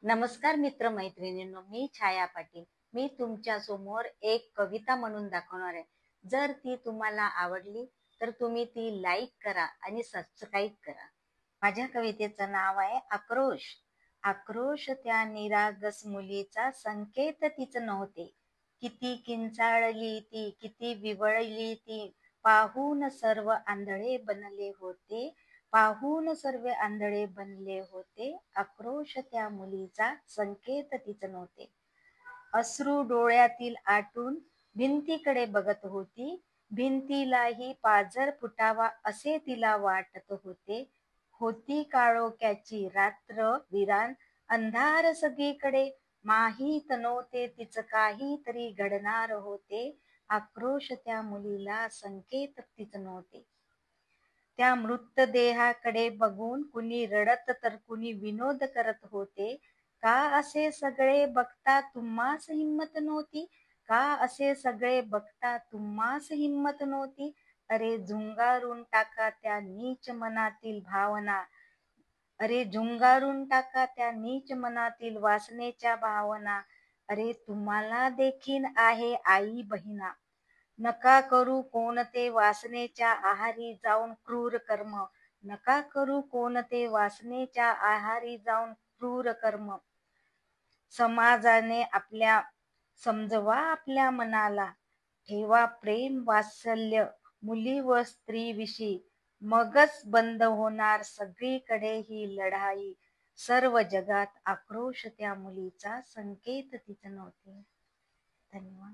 नमस्कार मित्र मैत्रिणींनो, मी छाया पाटील. मी तुमच्या समोर एक कविता म्हणून दाखवणार आहे. जर ती तुम्हाला आवडली तर तुम्ही ती लाईक करा आणि सबस्क्राईब करा. माझ्या कवितेचं नाव आहे आक्रोश. आक्रोश त्या निरागस मुलीचा संकेत तीच नव्हते. किती किंचाळली ती, किती विवळली ती, पाहून सर्व आंधळे बनले होते. पाहून सर्व आंधळे बनले होते. आक्रोश त्या मुलीचा संकेत तीच नव्हते. अश्रू डोळ्यातील आटून भिंतीकडे बघत होती. भिंतीलाही पाझर फुटावा असे तिला वाटत होते. होती काळोख्याची रात्र विरान, अंधार सगळीकडे. माहीत नव्हते तिचं काहीतरी घडणार होते. आक्रोश त्या मुलीला संकेत तीच नव्हते. त्या मृतदेहाकडे बघून कुणी रडत तर कुणी विनोद करत होते. का असे सगळे बघता तुम्हास हिंमत नव्हती? का असे सगळे बघता तुम्हास हिंमत नव्हती? अरे झुंगारून टाका त्या नीच मनातील भावना. अरे झुंगारून टाका त्या नीच मनातील वासनेच्या भावना. अरे तुम्हाला देखील आहे आई बहिणा. नका करू कोणते वासनेच्या आहारी जाऊन क्रूर कर्म. नका करू कोणते वासनेच्या आहारी जाऊन क्रूर कर्म. समाजाने समजवा आपल्या मनाला. ठेवा प्रेम वात्सल्य मुली व स्त्रीविषयी. मगच बंद होणार सगळीकडे ही लढाई. सर्व जगात आक्रोश त्या मुलीचा संकेत तीच नव्हते. धन्यवाद.